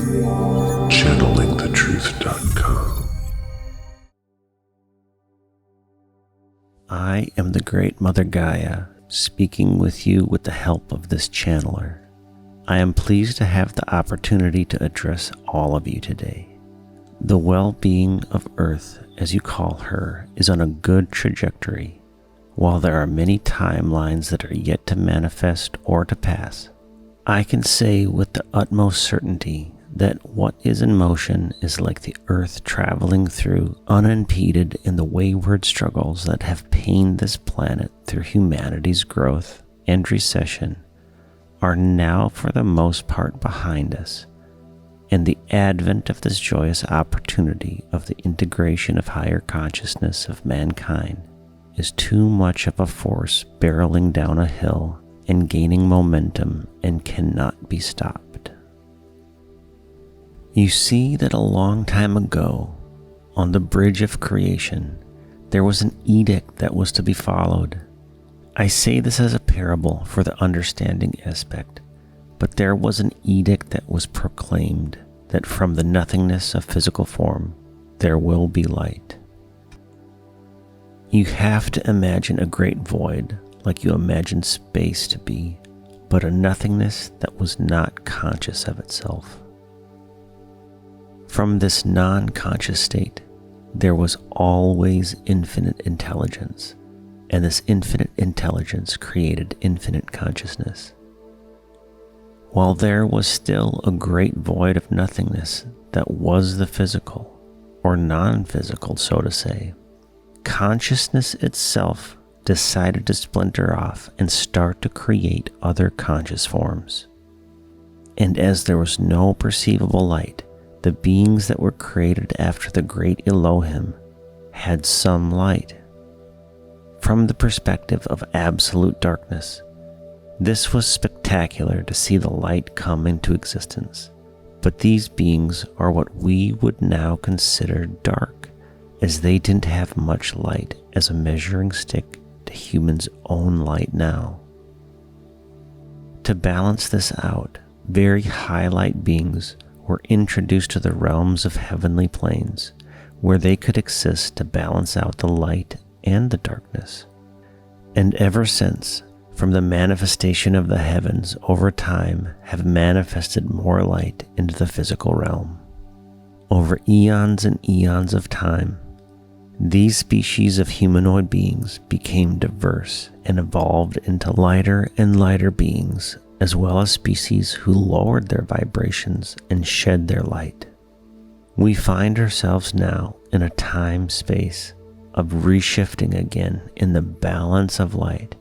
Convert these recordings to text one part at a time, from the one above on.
channelingthetruth.com. I am the Great Mother Gaia, speaking with you with the help of this channeler. I am pleased to have the opportunity to address all of you today. The well-being of Earth, as you call her, is on a good trajectory. While there are many timelines that are yet to manifest or to pass, I can say with the utmost certainty that what is in motion is like the Earth traveling through unimpeded in the wayward struggles that have pained this planet through humanity's growth and recession are now for the most part behind us, and the advent of this joyous opportunity of the integration of higher consciousness of mankind is too much of a force barreling down a hill and gaining momentum and cannot be stopped. You see that a long time ago, on the bridge of creation, there was an edict that was to be followed. I say this as a parable for the understanding aspect, but there was an edict that was proclaimed that from the nothingness of physical form, there will be light. You have to imagine a great void like you imagine space to be, but a nothingness that was not conscious of itself. From this non-conscious state, there was always infinite intelligence, and this infinite intelligence created infinite consciousness. While there was still a great void of nothingness that was the physical, or non-physical, so to say, consciousness itself decided to splinter off and start to create other conscious forms. And as there was no perceivable light, the beings that were created after the great Elohim had some light. From the perspective of absolute darkness, this was spectacular to see the light come into existence. But these beings are what we would now consider dark, as they didn't have much light as a measuring stick to humans' own light now. To balance this out, very high light beings were introduced to the realms of heavenly planes, where they could exist to balance out the light and the darkness. And ever since, from the manifestation of the heavens over time have manifested more light into the physical realm. Over eons and eons of time, these species of humanoid beings became diverse and evolved into lighter and lighter beings, as well as species who lowered their vibrations and shed their light. We find ourselves now in a time-space of reshifting again in the balance of light,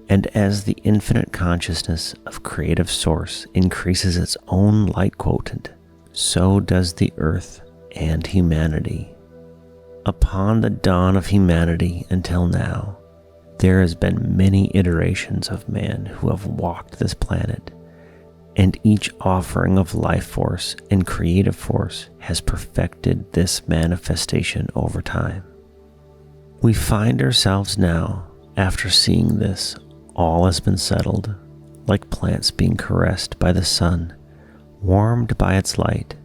and as the infinite consciousness of creative source increases its own light quotient, so does the earth and humanity. Upon the dawn of humanity until now, there has been many iterations of man who have walked this planet, and each offering of life force and creative force has perfected this manifestation over time. We find ourselves now, after seeing this, all has been settled, like plants being caressed by the sun, warmed by its light,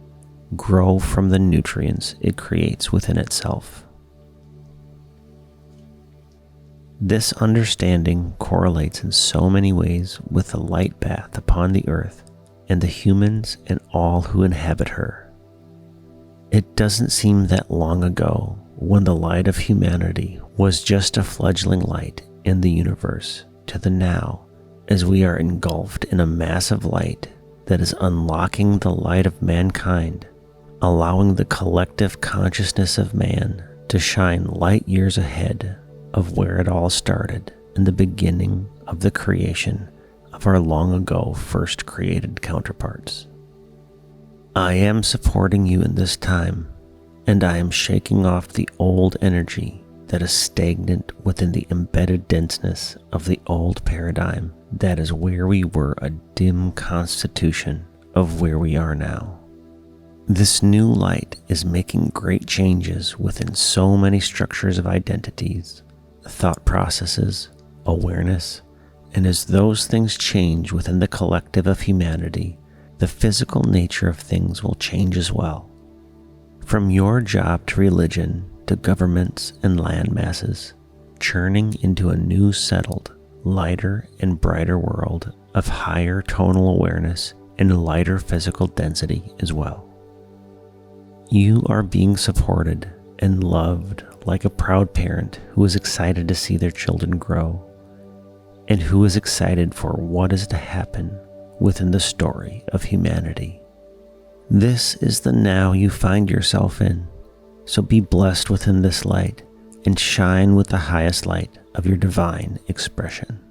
grow from the nutrients it creates within itself. This understanding correlates in so many ways with the light bath upon the earth and the humans and all who inhabit her. It doesn't seem that long ago when the light of humanity was just a fledgling light in the universe to the now, as we are engulfed in a massive light that is unlocking the light of mankind, allowing the collective consciousness of man to shine light years ahead of where it all started in the beginning of the creation of our long ago first created counterparts. I am supporting you in this time, and I am shaking off the old energy that is stagnant within the embedded denseness of the old paradigm that is where we were a dim constitution of where we are now. This new light is making great changes within so many structures of identities, thought processes, awareness, and as those things change within the collective of humanity, the physical nature of things will change as well. From your job to religion to governments and land masses, churning into a new settled, lighter and brighter world of higher tonal awareness and lighter physical density as well. You are being supported and loved like a proud parent who is excited to see their children grow and who is excited for what is to happen within the story of humanity. This is the now you find yourself in, so be blessed within this light and shine with the highest light of your divine expression.